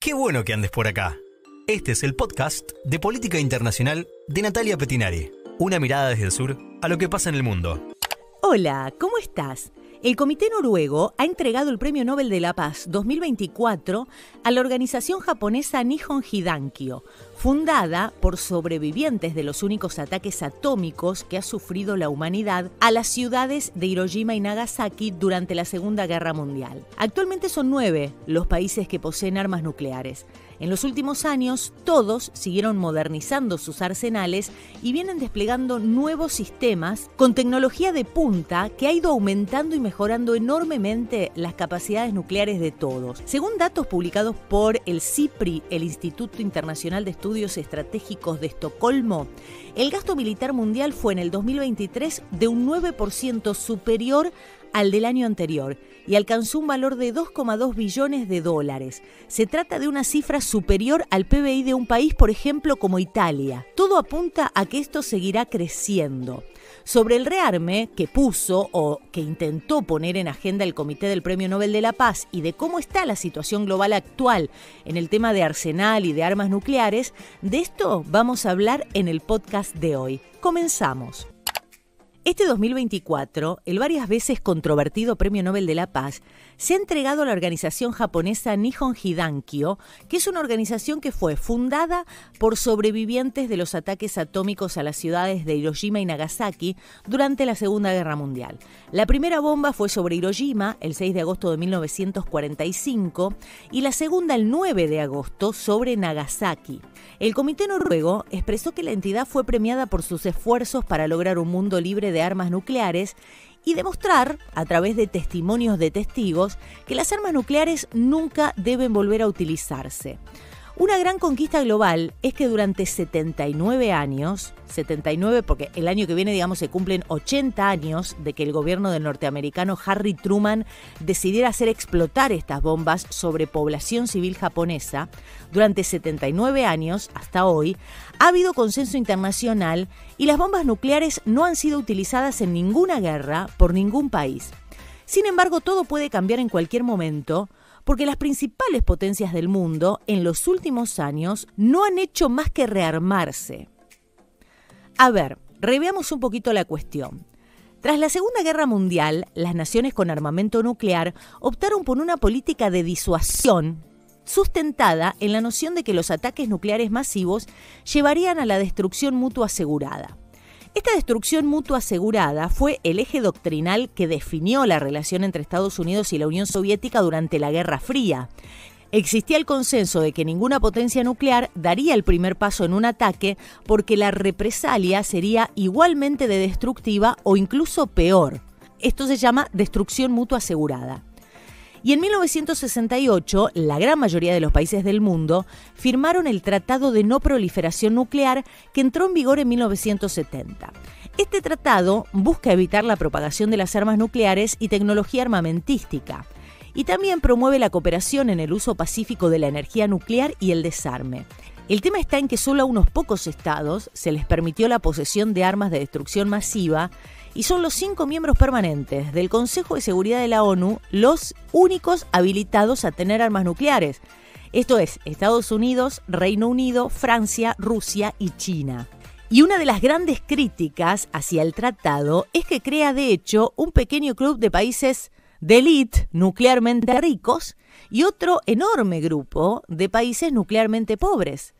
Qué bueno que andes por acá. Este es el podcast de Política Internacional de Natalia Pettinari. Una mirada desde el sur a lo que pasa en el mundo. Hola, ¿cómo estás? El Comité Noruego ha entregado el Premio Nobel de la Paz 2024 a la organización japonesa Nihon Hidankyo, fundada por sobrevivientes de los únicos ataques atómicos que ha sufrido la humanidad a las ciudades de Hiroshima y Nagasaki durante la Segunda Guerra Mundial. Actualmente son 9 los países que poseen armas nucleares. En los últimos años, todos siguieron modernizando sus arsenales y vienen desplegando nuevos sistemas con tecnología de punta que ha ido aumentando y mejorando enormemente las capacidades nucleares de todos. Según datos publicados por el CIPRI, el Instituto Internacional de Estudios Estratégicos de Estocolmo, el gasto militar mundial fue en el 2023 de un 9% superior al del año anterior y alcanzó un valor de 2,2 billones de dólares. Se trata de una cifra superior al PBI de un país, por ejemplo, como Italia. Todo apunta a que esto seguirá creciendo. Sobre el rearme que puso o que intentó poner en agenda el Comité del Premio Nobel de la Paz y de cómo está la situación global actual en el tema de arsenal y de armas nucleares, de esto vamos a hablar en el podcast de hoy. Comenzamos. Este 2024, el varias veces controvertido Premio Nobel de la Paz, se ha entregado a la organización japonesa Nihon Hidankyo, que es una organización que fue fundada por sobrevivientes de los ataques atómicos a las ciudades de Hiroshima y Nagasaki durante la Segunda Guerra Mundial. La primera bomba fue sobre Hiroshima el 6 de agosto de 1945 y la segunda el 9 de agosto sobre Nagasaki. El Comité Noruego expresó que la entidad fue premiada por sus esfuerzos para lograr un mundo libre de armas nucleares y demostrar, a través de testimonios de testigos, que las armas nucleares nunca deben volver a utilizarse. Una gran conquista global es que durante 79 años, 79 porque el año que viene, digamos, se cumplen 80 años de que el gobierno del norteamericano Harry Truman decidiera hacer explotar estas bombas sobre población civil japonesa, durante 79 años, hasta hoy, ha habido consenso internacional y las bombas nucleares no han sido utilizadas en ninguna guerra por ningún país. Sin embargo, todo puede cambiar en cualquier momento, porque las principales potencias del mundo en los últimos años no han hecho más que rearmarse. A ver, reveamos un poquito la cuestión. Tras la Segunda Guerra Mundial, las naciones con armamento nuclear optaron por una política de disuasión sustentada en la noción de que los ataques nucleares masivos llevarían a la destrucción mutua asegurada. Esta destrucción mutua asegurada fue el eje doctrinal que definió la relación entre Estados Unidos y la Unión Soviética durante la Guerra Fría. Existía el consenso de que ninguna potencia nuclear daría el primer paso en un ataque porque la represalia sería igualmente de destructiva o incluso peor. Esto se llama destrucción mutua asegurada. Y en 1968, la gran mayoría de los países del mundo firmaron el Tratado de No Proliferación Nuclear que entró en vigor en 1970. Este tratado busca evitar la propagación de las armas nucleares y tecnología armamentística. Y también promueve la cooperación en el uso pacífico de la energía nuclear y el desarme. El tema está en que solo a unos pocos estados se les permitió la posesión de armas de destrucción masiva y son los 5 miembros permanentes del Consejo de Seguridad de la ONU los únicos habilitados a tener armas nucleares. Esto es Estados Unidos, Reino Unido, Francia, Rusia y China. Y una de las grandes críticas hacia el tratado es que crea de hecho un pequeño club de países de élite nuclearmente ricos y otro enorme grupo de países nuclearmente pobres.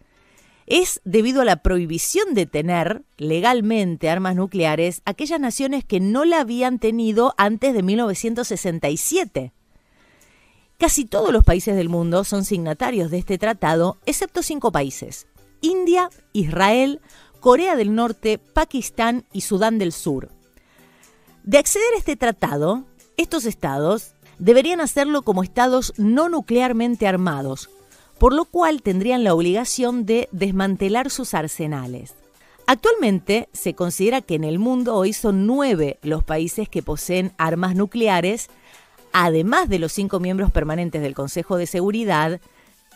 Es debido a la prohibición de tener legalmente armas nucleares aquellas naciones que no la habían tenido antes de 1967. Casi todos los países del mundo son signatarios de este tratado, excepto 5 países: India, Israel, Corea del Norte, Pakistán y Sudán del Sur. De acceder a este tratado, estos estados deberían hacerlo como estados no nuclearmente armados, por lo cual tendrían la obligación de desmantelar sus arsenales. Actualmente se considera que en el mundo hoy son 9 los países que poseen armas nucleares, además de los 5 miembros permanentes del Consejo de Seguridad.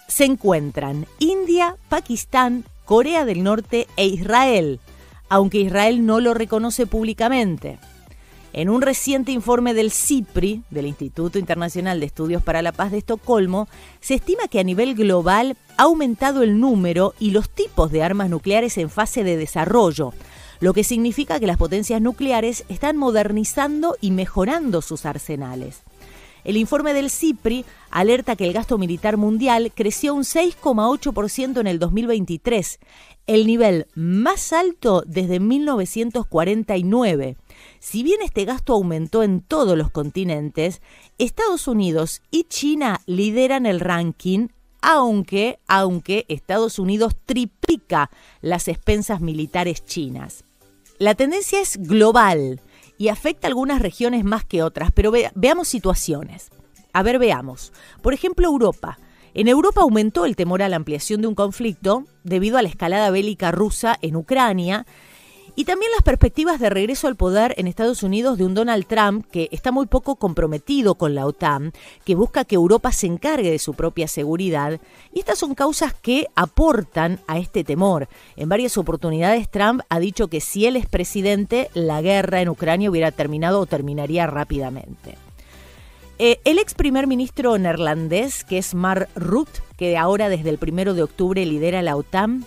Se encuentran India, Pakistán, Corea del Norte e Israel, aunque Israel no lo reconoce públicamente. En un reciente informe del CIPRI, del Instituto Internacional de Estudios para la Paz de Estocolmo, se estima que a nivel global ha aumentado el número y los tipos de armas nucleares en fase de desarrollo, lo que significa que las potencias nucleares están modernizando y mejorando sus arsenales. El informe del CIPRI alerta que el gasto militar mundial creció un 6,8% en el 2023, el nivel más alto desde 1949. Si bien este gasto aumentó en todos los continentes, Estados Unidos y China lideran el ranking, aunque Estados Unidos triplica las expensas militares chinas. La tendencia es global y afecta a algunas regiones más que otras, pero veamos situaciones. Veamos. Por ejemplo, Europa. En Europa aumentó el temor a la ampliación de un conflicto debido a la escalada bélica rusa en Ucrania y también las perspectivas de regreso al poder en Estados Unidos de un Donald Trump que está muy poco comprometido con la OTAN, que busca que Europa se encargue de su propia seguridad. Y estas son causas que aportan a este temor. En varias oportunidades Trump ha dicho que si él es presidente, la guerra en Ucrania hubiera terminado o terminaría rápidamente. El ex primer ministro neerlandés, que es Mark Rutte, que ahora desde el 1 de octubre lidera la OTAN,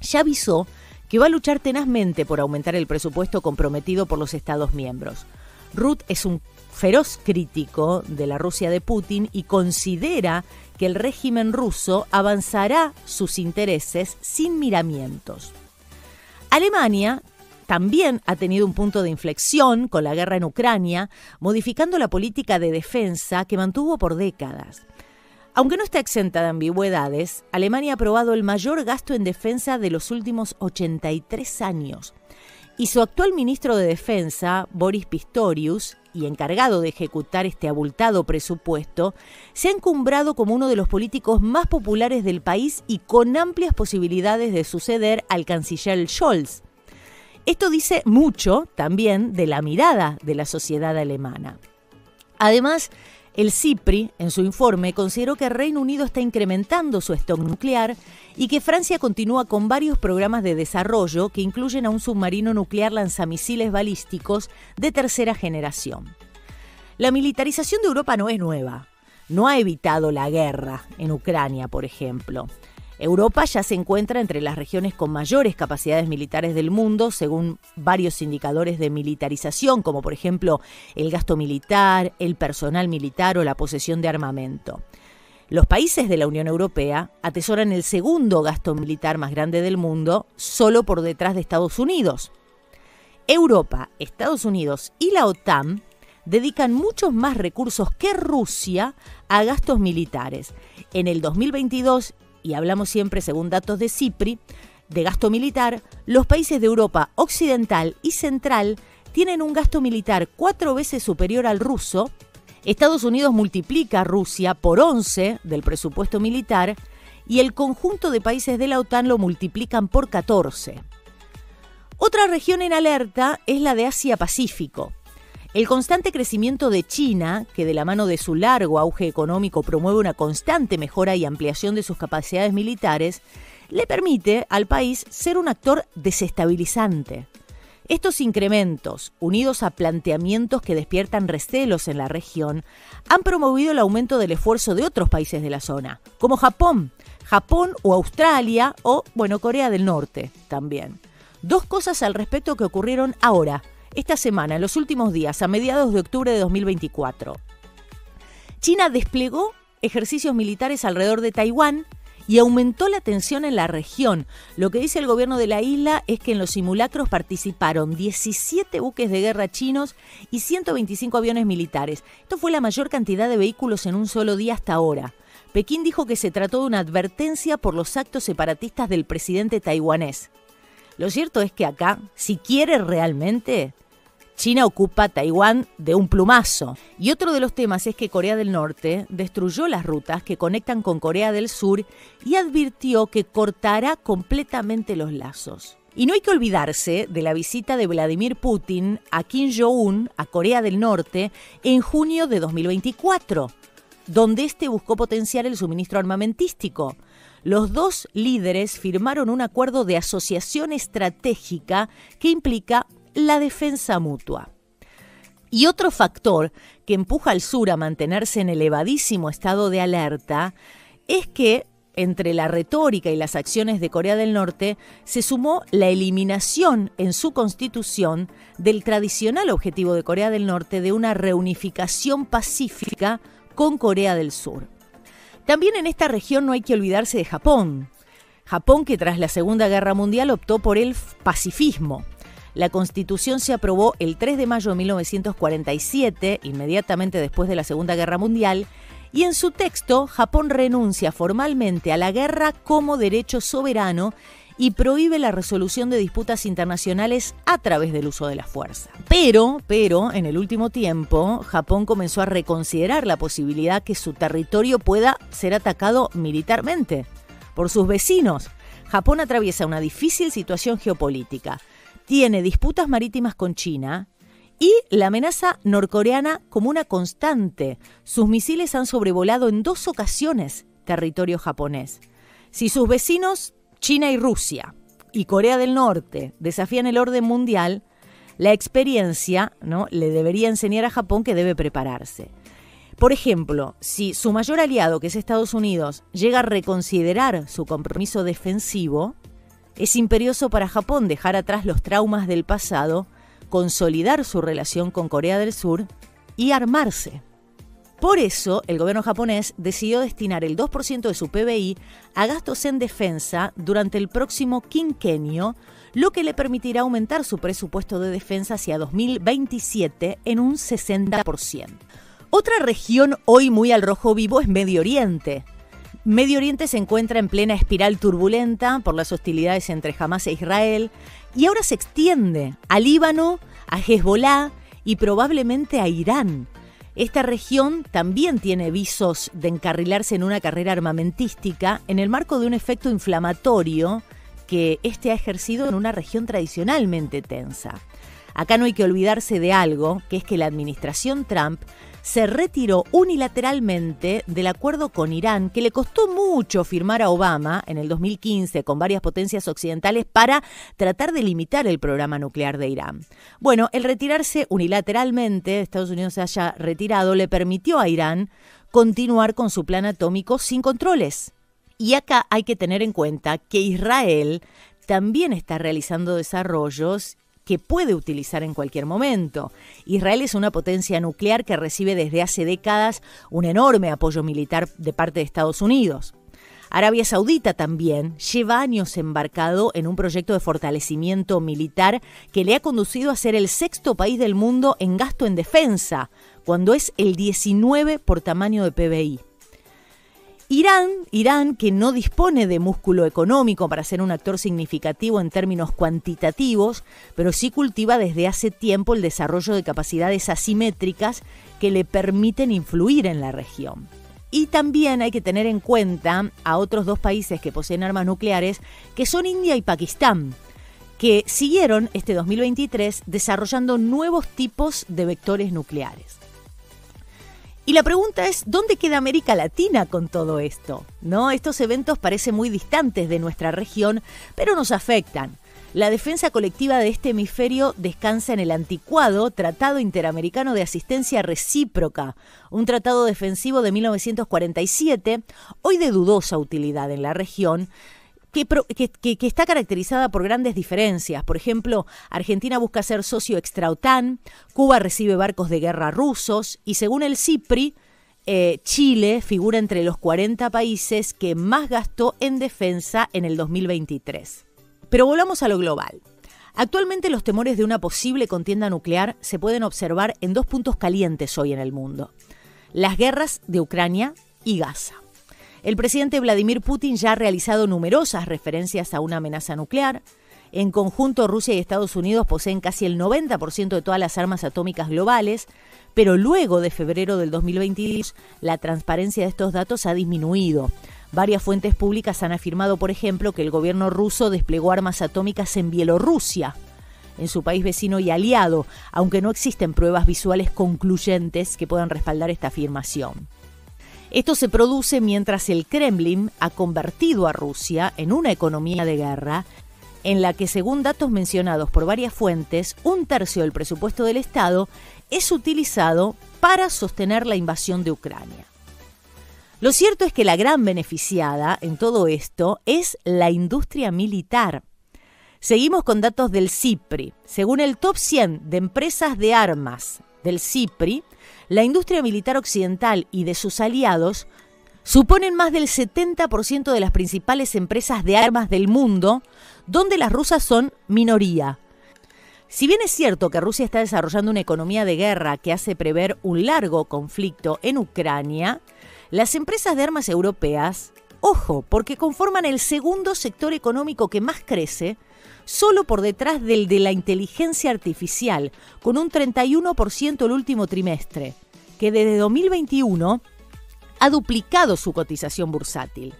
ya avisó que va a luchar tenazmente por aumentar el presupuesto comprometido por los Estados miembros. Rutte es un feroz crítico de la Rusia de Putin y considera que el régimen ruso avanzará sus intereses sin miramientos. Alemania también ha tenido un punto de inflexión con la guerra en Ucrania, modificando la política de defensa que mantuvo por décadas. Aunque no está exenta de ambigüedades, Alemania ha aprobado el mayor gasto en defensa de los últimos 83 años. Y su actual ministro de Defensa, Boris Pistorius, y encargado de ejecutar este abultado presupuesto, se ha encumbrado como uno de los políticos más populares del país y con amplias posibilidades de suceder al canciller Scholz. Esto dice mucho también de la mirada de la sociedad alemana. Además, el CIPRI, en su informe, consideró que Reino Unido está incrementando su stock nuclear y que Francia continúa con varios programas de desarrollo que incluyen a un submarino nuclear lanzamisiles balísticos de tercera generación. La militarización de Europa no es nueva. No ha evitado la guerra en Ucrania, por ejemplo. Europa ya se encuentra entre las regiones con mayores capacidades militares del mundo, según varios indicadores de militarización, como por ejemplo el gasto militar, el personal militar o la posesión de armamento. Los países de la Unión Europea atesoran el segundo gasto militar más grande del mundo, solo por detrás de Estados Unidos. Europa, Estados Unidos y la OTAN dedican muchos más recursos que Rusia a gastos militares. En el 2022, y hablamos siempre según datos de CIPRI, de gasto militar, los países de Europa Occidental y Central tienen un gasto militar 4 veces superior al ruso. Estados Unidos multiplica a Rusia por 11 del presupuesto militar y el conjunto de países de la OTAN lo multiplican por 14. Otra región en alerta es la de Asia-Pacífico. El constante crecimiento de China, que de la mano de su largo auge económico promueve una constante mejora y ampliación de sus capacidades militares, le permite al país ser un actor desestabilizante. Estos incrementos, unidos a planteamientos que despiertan recelos en la región, han promovido el aumento del esfuerzo de otros países de la zona, como Japón o Australia o, Corea del Norte también. Dos cosas al respecto que ocurrieron ahora, esta semana, en los últimos días, a mediados de octubre de 2024. China desplegó ejercicios militares alrededor de Taiwán y aumentó la tensión en la región. Lo que dice el gobierno de la isla es que en los simulacros participaron 17 buques de guerra chinos y 125 aviones militares. Esto fue la mayor cantidad de vehículos en un solo día hasta ahora. Pekín dijo que se trató de una advertencia por los actos separatistas del presidente taiwanés. Lo cierto es que acá, si quiere realmente, China ocupa Taiwán de un plumazo. Y otro de los temas es que Corea del Norte destruyó las rutas que conectan con Corea del Sur y advirtió que cortará completamente los lazos. Y no hay que olvidarse de la visita de Vladimir Putin a Kim Jong-un a Corea del Norte en junio de 2024, donde este buscó potenciar el suministro armamentístico. Los dos líderes firmaron un acuerdo de asociación estratégica que implica la defensa mutua. Y otro factor que empuja al sur a mantenerse en elevadísimo estado de alerta es que entre la retórica y las acciones de Corea del Norte se sumó la eliminación en su constitución del tradicional objetivo de Corea del Norte de una reunificación pacífica con Corea del Sur. También en esta región no hay que olvidarse de Japón. Japón, que tras la Segunda Guerra Mundial optó por el pacifismo. La Constitución se aprobó el 3 de mayo de 1947, inmediatamente después de la Segunda Guerra Mundial, y en su texto Japón renuncia formalmente a la guerra como derecho soberano y prohíbe la resolución de disputas internacionales a través del uso de la fuerza. Pero, en el último tiempo, Japón comenzó a reconsiderar la posibilidad que su territorio pueda ser atacado militarmente por sus vecinos. Japón atraviesa una difícil situación geopolítica. Tiene disputas marítimas con China y la amenaza norcoreana como una constante. Sus misiles han sobrevolado en 2 ocasiones territorio japonés. Si sus vecinos, China y Rusia, y Corea del Norte, desafían el orden mundial, la experiencia, ¿no?, le debería enseñar a Japón que debe prepararse. Por ejemplo, si su mayor aliado, que es Estados Unidos, llega a reconsiderar su compromiso defensivo, es imperioso para Japón dejar atrás los traumas del pasado, consolidar su relación con Corea del Sur y armarse. Por eso, el gobierno japonés decidió destinar el 2% de su PBI a gastos en defensa durante el próximo quinquenio, lo que le permitirá aumentar su presupuesto de defensa hacia 2027 en un 60%. Otra región hoy muy al rojo vivo es Medio Oriente. Medio Oriente se encuentra en plena espiral turbulenta por las hostilidades entre Hamás e Israel y ahora se extiende a Líbano, a Hezbolá y probablemente a Irán. Esta región también tiene visos de encarrilarse en una carrera armamentística en el marco de un efecto inflamatorio que ha ejercido en una región tradicionalmente tensa. Acá no hay que olvidarse de algo, que es que la administración Trump se retiró unilateralmente del acuerdo con Irán, que le costó mucho firmar a Obama en el 2015 con varias potencias occidentales para tratar de limitar el programa nuclear de Irán. Bueno, el retirarse unilateralmente, Estados Unidos se haya retirado, le permitió a Irán continuar con su plan atómico sin controles. Y acá hay que tener en cuenta que Israel también está realizando desarrollos que puede utilizar en cualquier momento. Israel es una potencia nuclear que recibe desde hace décadas un enorme apoyo militar de parte de Estados Unidos. Arabia Saudita también lleva años embarcado en un proyecto de fortalecimiento militar que le ha conducido a ser el 6º país del mundo en gasto en defensa, cuando es el 19 por tamaño de PBI. Irán, que no dispone de músculo económico para ser un actor significativo en términos cuantitativos, pero sí cultiva desde hace tiempo el desarrollo de capacidades asimétricas que le permiten influir en la región. Y también hay que tener en cuenta a otros 2 países que poseen armas nucleares, que son India y Pakistán, que siguieron este 2023 desarrollando nuevos tipos de vectores nucleares. Y la pregunta es, ¿dónde queda América Latina con todo esto? ¿No? Estos eventos parecen muy distantes de nuestra región, pero nos afectan. La defensa colectiva de este hemisferio descansa en el anticuado Tratado Interamericano de Asistencia Recíproca, un tratado defensivo de 1947, hoy de dudosa utilidad en la región, que está caracterizada por grandes diferencias. Por ejemplo, Argentina busca ser socio extra-OTAN, Cuba recibe barcos de guerra rusos y según el CIPRI, Chile figura entre los 40 países que más gastó en defensa en el 2023. Pero volvamos a lo global. Actualmente los temores de una posible contienda nuclear se pueden observar en 2 puntos calientes hoy en el mundo: las guerras de Ucrania y Gaza. El presidente Vladimir Putin ya ha realizado numerosas referencias a una amenaza nuclear. En conjunto, Rusia y Estados Unidos poseen casi el 90% de todas las armas atómicas globales, pero luego de febrero del 2022, la transparencia de estos datos ha disminuido. Varias fuentes públicas han afirmado, por ejemplo, que el gobierno ruso desplegó armas atómicas en Bielorrusia, en su país vecino y aliado, aunque no existen pruebas visuales concluyentes que puedan respaldar esta afirmación. Esto se produce mientras el Kremlin ha convertido a Rusia en una economía de guerra en la que, según datos mencionados por varias fuentes, 1/3 del presupuesto del Estado es utilizado para sostener la invasión de Ucrania. Lo cierto es que la gran beneficiada en todo esto es la industria militar. Seguimos con datos del CIPRI. Según el top 100 de empresas de armas del CIPRI, la industria militar occidental y de sus aliados suponen más del 70% de las principales empresas de armas del mundo, donde las rusas son minoría. Si bien es cierto que Rusia está desarrollando una economía de guerra que hace prever un largo conflicto en Ucrania, las empresas de armas europeas, ojo, porque conforman el segundo sector económico que más crece, solo por detrás del de la inteligencia artificial, con un 31% el último trimestre, que desde 2021 ha duplicado su cotización bursátil.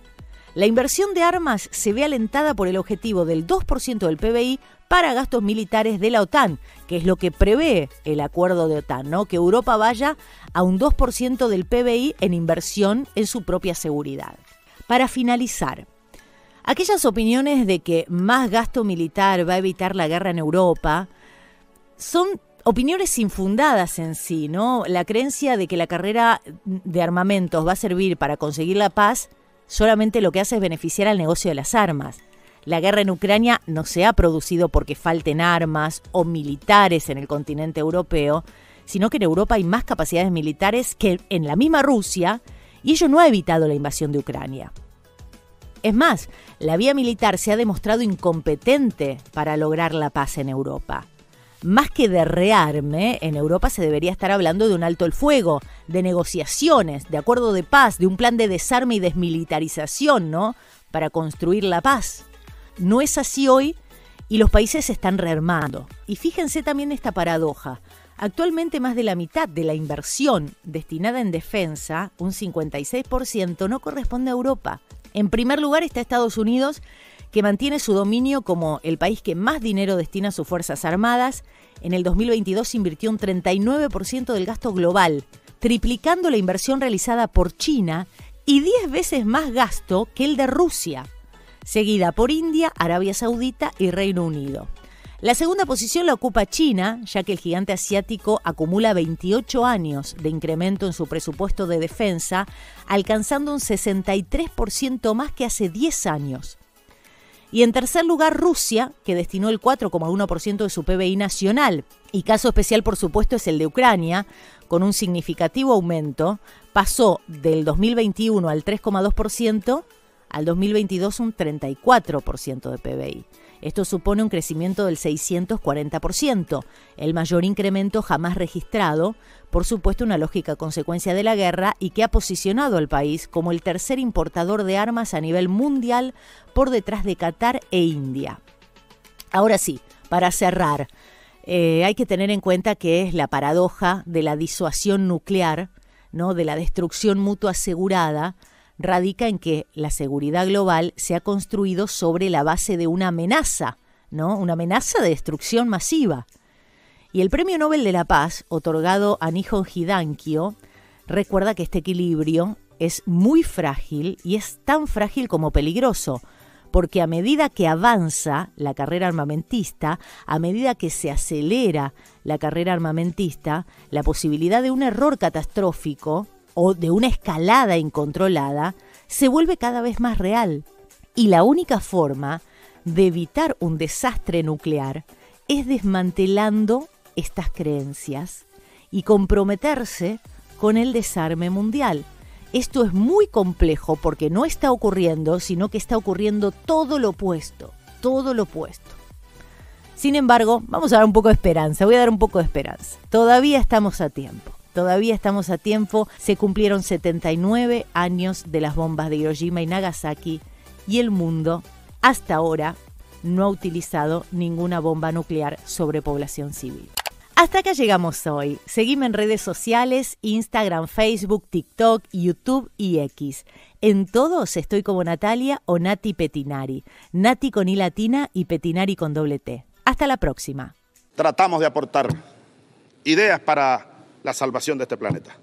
La inversión de armas se ve alentada por el objetivo del 2% del PBI para gastos militares de la OTAN, que es lo que prevé el acuerdo de OTAN, ¿no? Que Europa vaya a un 2% del PBI en inversión en su propia seguridad. Para finalizar, aquellas opiniones de que más gasto militar va a evitar la guerra en Europa son opiniones infundadas en sí, ¿no? La creencia de que la carrera de armamentos va a servir para conseguir la paz solamente lo que hace es beneficiar al negocio de las armas. La guerra en Ucrania no se ha producido porque falten armas o militares en el continente europeo, sino que en Europa hay más capacidades militares que en la misma Rusia, y ello no ha evitado la invasión de Ucrania. Es más, la vía militar se ha demostrado incompetente para lograr la paz en Europa. Más que de rearme, en Europa se debería estar hablando de un alto el fuego, de negociaciones, de acuerdo de paz, de un plan de desarme y desmilitarización, ¿no? Para construir la paz. No es así hoy y los países se están rearmando. Y fíjense también esta paradoja. Actualmente más de la mitad de la inversión destinada en defensa, un 56%, no corresponde a Europa. En primer lugar está Estados Unidos, que mantiene su dominio como el país que más dinero destina a sus Fuerzas Armadas. En el 2022 invirtió un 39% del gasto global, triplicando la inversión realizada por China y 10 veces más gasto que el de Rusia, seguida por India, Arabia Saudita y Reino Unido. La segunda posición la ocupa China, ya que el gigante asiático acumula 28 años de incremento en su presupuesto de defensa, alcanzando un 63% más que hace 10 años. Y en tercer lugar, Rusia, que destinó el 4,1% de su PBI nacional. Y caso especial, por supuesto, es el de Ucrania, con un significativo aumento. Pasó del 2021 al 3,2%, al 2022 un 34% de PBI. Esto supone un crecimiento del 640%, el mayor incremento jamás registrado, por supuesto una lógica consecuencia de la guerra y que ha posicionado al país como el tercer importador de armas a nivel mundial por detrás de Qatar e India. Ahora sí, para cerrar, hay que tener en cuenta que es la paradoja de la disuasión nuclear, ¿no? De la destrucción mutua asegurada, radica en que la seguridad global se ha construido sobre la base de una amenaza, ¿no? Una amenaza de destrucción masiva. Y el Premio Nobel de la Paz, otorgado a Nihon Hidankyo, recuerda que este equilibrio es muy frágil y es tan frágil como peligroso, porque a medida que avanza la carrera armamentista, a medida que se acelera la carrera armamentista, la posibilidad de un error catastrófico o de una escalada incontrolada, se vuelve cada vez más real. Y la única forma de evitar un desastre nuclear es desmantelando estas creencias y comprometerse con el desarme mundial. Esto es muy complejo porque no está ocurriendo, sino que está ocurriendo todo lo opuesto, todo lo opuesto. Sin embargo, vamos a dar un poco de esperanza, voy a dar un poco de esperanza. Todavía estamos a tiempo. Todavía estamos a tiempo, se cumplieron 79 años de las bombas de Hiroshima y Nagasaki y el mundo, hasta ahora, no ha utilizado ninguna bomba nuclear sobre población civil. Hasta acá llegamos hoy. Seguime en redes sociales, Instagram, Facebook, TikTok, YouTube y X. En todos estoy como Natalia o Nati Petinari. Nati con I latina y Petinari con doble T. Hasta la próxima. Tratamos de aportar ideas para la salvación de este planeta.